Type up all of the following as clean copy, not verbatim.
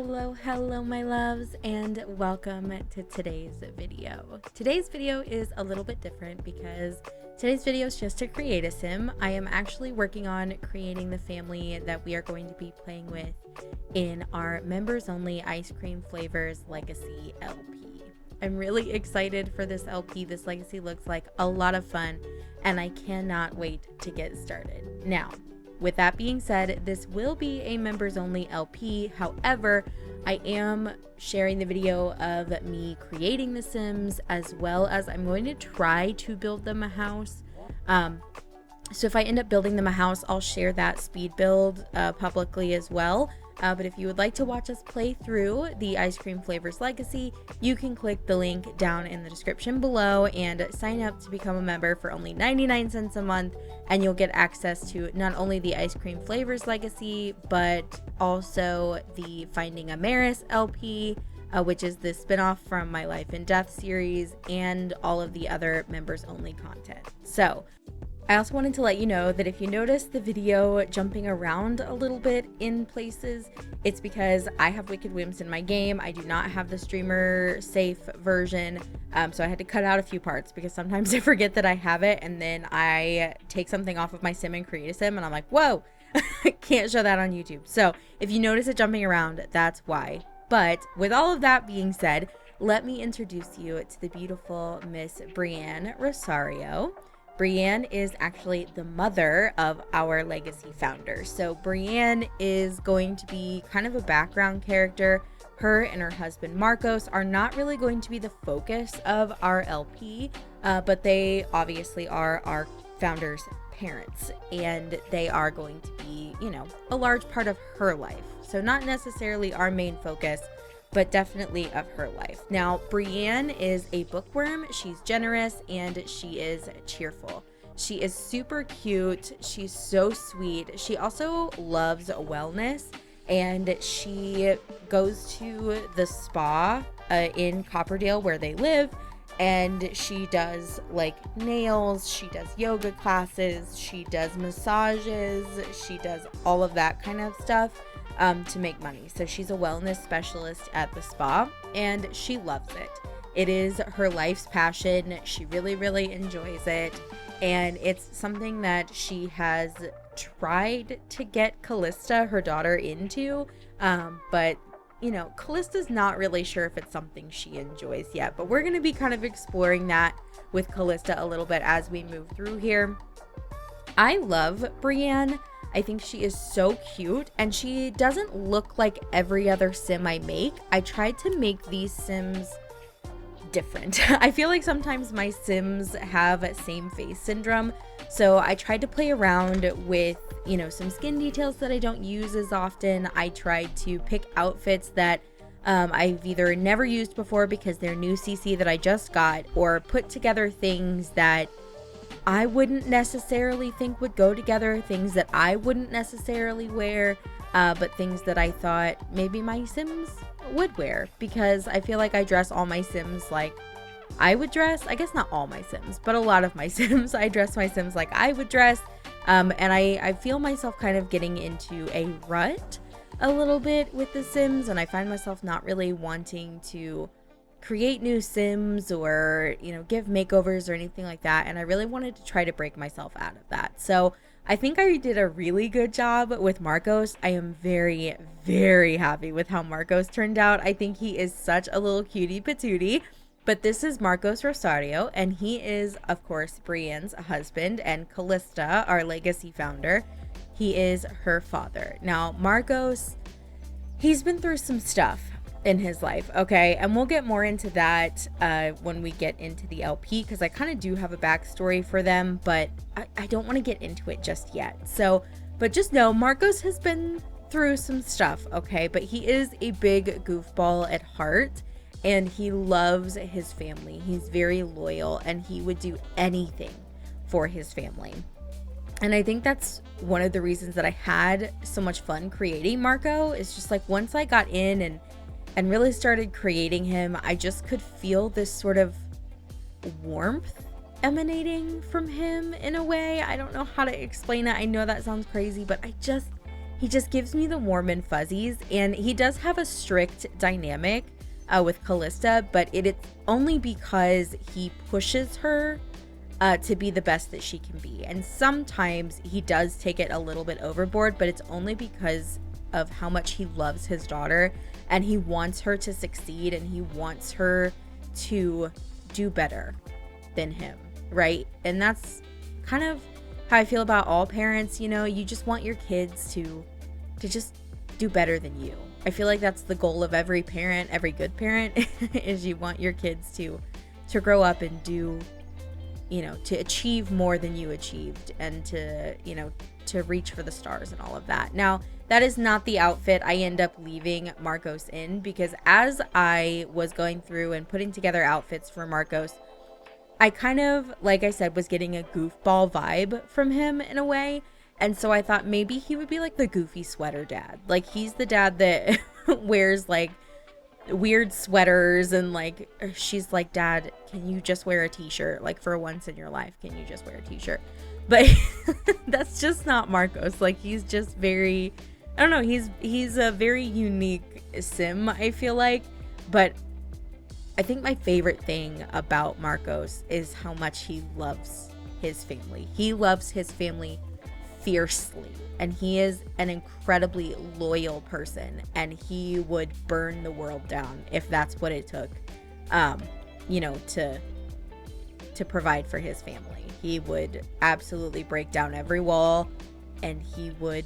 Hello my loves, and welcome to today's video. Today's video is a little bit different because today's video is just to create a sim. I am actually working on creating the family that we are going to be playing with in our members only Ice Cream Flavors Legacy LP. I'm really excited for this LP. This legacy looks like a lot of fun and I cannot wait to get started. Now, with that being said, this will be a members only LP. However, I am sharing the video of me creating the Sims, as well as I'm going to try to build them a house. So if I end up building them a house, I'll share that speed build publicly as well. But if you would like to watch us play through the Ice Cream Flavors Legacy, you can click the link down in the description below and sign up to become a member for only 99 cents a month, and you'll get access to not only the Ice Cream Flavors Legacy, but also the Finding Amaris LP, which is the spinoff from my Life and Death series, and all of the other members only content. So I also wanted to let you know that if you notice the video jumping around a little bit in places, it's because I have Wicked Whims in my game. I do not have the streamer safe version, so I had to cut out a few parts because sometimes I forget that I have it, and then I take something off of my sim and create a sim, and I'm like, whoa, can't show that on YouTube. So if you notice it jumping around, that's why. But with all of that being said, let me introduce you to the beautiful Miss Brienne Rosario. Brienne is actually the mother of our legacy founder. So Brienne is going to be kind of a background character. Her and her husband Marcos are not really going to be the focus of our LP, but they obviously are our founder's parents, and they are going to be, you know, a large part of her life. So not necessarily our main focus, but definitely of her life. Now, Brienne is a bookworm. She's generous and she is cheerful. She is super cute. She's so sweet. She also loves wellness, and she goes to the spa in Copperdale where they live, and she does like nails, she does yoga classes, she does massages, she does all of that kind of stuff to make money. So she's a wellness specialist at the spa, and she loves it. It is her life's passion. She really enjoys it, and it's something that she has tried to get Callista, her daughter, into, but you know, Callista's not really sure if it's something she enjoys yet, but we're going to be kind of exploring that with Callista a little bit as we move through here. I love Brienne. I think she is so cute, and she doesn't look like every other sim I make. I tried to make these sims different. I feel like sometimes my sims have same face syndrome, so I tried to play around with, you know, some skin details that I don't use as often. I tried to pick outfits that I've either never used before because they're new CC that I just got, or put together things that I wouldn't necessarily think would go together, things that I wouldn't necessarily wear, but things that I thought maybe my sims would wear, because I feel like I dress all my sims like I would dress. I guess not all my sims, but a lot of my sims, I dress my sims like I would dress, and I feel myself kind of getting into a rut a little bit with the sims, and I find myself not really wanting to create new sims or, you know, give makeovers or anything like that, and I really wanted to try to break myself out of that. So I think I did a really good job with Marcos. I am very happy with how Marcos turned out. I think he is such a little cutie patootie. But this is Marcos Rosario, and he is, of course, Brienne's husband, and Callista, our legacy founder, he is her father. Now, Marcos, he's been through some stuff in his life, okay, and we'll get more into that when we get into the LP, because I kind of do have a backstory for them, but I don't want to get into it just yet. So, but just know Marcos has been through some stuff, okay, but he is a big goofball at heart, and he loves his family. He's very loyal, and he would do anything for his family. And I think that's one of the reasons that I had so much fun creating Marco, is just like once I got in and really started creating him, I just could feel this sort of warmth emanating from him in a way. I don't know how to explain it. I know that sounds crazy, but he just gives me the warm and fuzzies. And he does have a strict dynamic with Callista, but it's only because he pushes her to be the best that she can be. And sometimes he does take it a little bit overboard, but it's only because of how much he loves his daughter and he wants her to succeed and he wants her to do better than him, right? And that's kind of how I feel about all parents. You know, you just want your kids to just do better than you. I feel like that's the goal of every parent, every good parent, is you want your kids to grow up and do, you know, to achieve more than you achieved and to, you know, to reach for the stars and all of that. Now, that is not the outfit I end up leaving Marcos in, because as I was going through and putting together outfits for Marcos, I kind of, like I said, was getting a goofball vibe from him in a way. And so I thought maybe he would be like the goofy sweater dad. Like, he's the dad that wears like weird sweaters and like, she's like, Dad, can you just wear a t-shirt? Like, for once in your life, can you just wear a t-shirt? But that's just not Marcos. Like, he's just very, I don't know, he's a very unique sim, I feel like. But I think my favorite thing about Marcos is how much he loves his family. He loves his family fiercely, and he is an incredibly loyal person, and he would burn the world down if that's what it took, you know, to provide for his family. He would absolutely break down every wall, and he would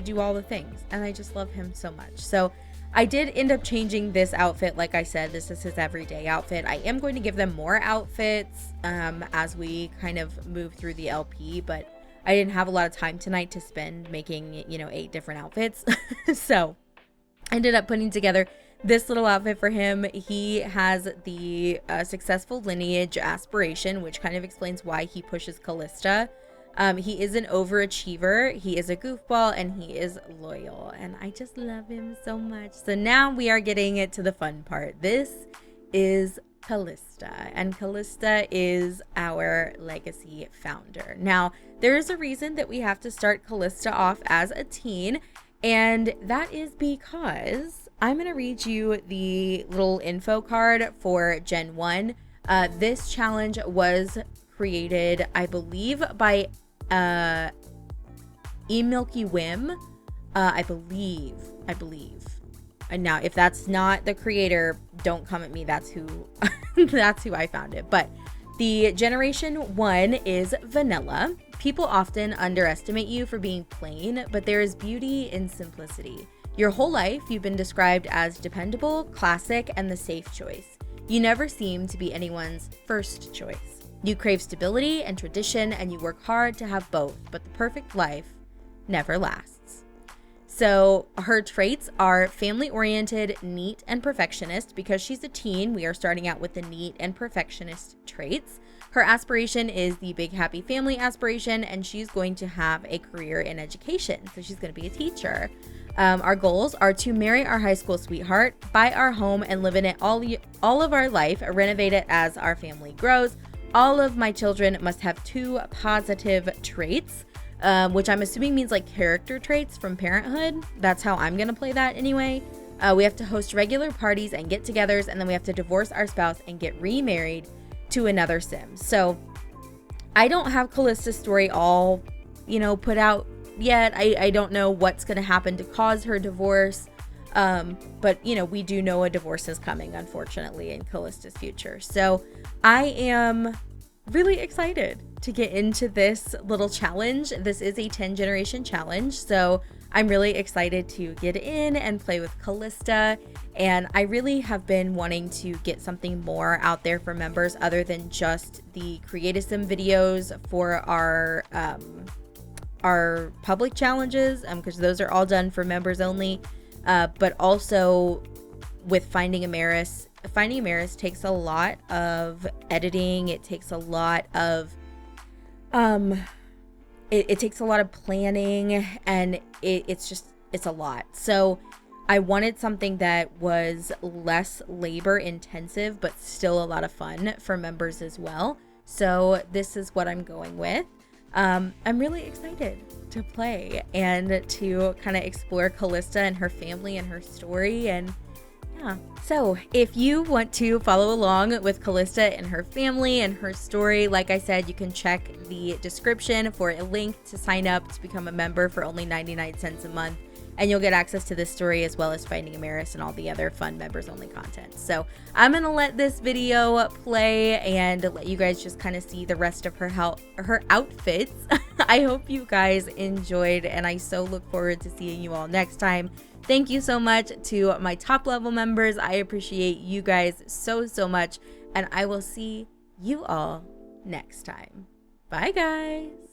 do all the things, and I just love him so much. So I did end up changing this outfit. Like I said, this is his everyday outfit. I am going to give them more outfits as we kind of move through the LP, but I didn't have a lot of time tonight to spend making, you know, 8 different outfits. So I ended up putting together this little outfit for him. He has the successful lineage aspiration, which kind of explains why he pushes Callista. He is an overachiever, he is a goofball, and he is loyal, and I just love him so much. So now we are getting it to the fun part. This is Callista, and Callista is our legacy founder. Now, there is a reason that we have to start Callista off as a teen, and that is because I'm going to read you the little info card for Gen 1. This challenge was created, I believe, by Milky Whim. I believe. And now, if that's not the creator, don't come at me. That's who that's who I found it. But the Generation 1 is vanilla. People often underestimate you for being plain, but there is beauty in simplicity. Your whole life, you've been described as dependable, classic, and the safe choice. You never seem to be anyone's first choice. You crave stability and tradition, and you work hard to have both, but the perfect life never lasts. So her traits are family-oriented, neat, and perfectionist. Because she's a teen, we are starting out with the neat and perfectionist traits. Her aspiration is the big happy family aspiration, and she's going to have a career in education. So she's going to be a teacher. Our goals are to marry our high school sweetheart, buy our home and live in it all of our life, renovate it as our family grows. All of my children must have 2 positive traits, which I'm assuming means like character traits from parenthood. That's how I'm going to play that anyway. We have to host regular parties and get-togethers, and then we have to divorce our spouse and get remarried to another sim. So I don't have Callista's story all, put out yet. I don't know what's going to happen to cause her divorce. But we do know a divorce is coming, unfortunately, in Callista's future. So I am really excited to get into this little challenge. This is a 10 generation challenge. So I'm really excited to get in and play with Callista. And I really have been wanting to get something more out there for members other than just the HoosierSims videos for our public challenges, because those are all done for members only. But also with Finding Amaris. Finding Amaris takes a lot of editing. It takes a lot of it takes a lot of planning, and it's a lot. So I wanted something that was less labor intensive but still a lot of fun for members as well. So this is what I'm going with. I'm really excited to play and to kind of explore Callista and her family and her story. And yeah, so if you want to follow along with Callista and her family and her story, like I said, you can check the description for a link to sign up to become a member for only 99 cents a month. And you'll get access to this story as well as Finding Amaris and all the other fun members only content. So I'm going to let this video play and let you guys just kind of see the rest of her outfits. I hope you guys enjoyed, and I so look forward to seeing you all next time. Thank you so much to my top level members. I appreciate you guys so much, and I will see you all next time. Bye guys.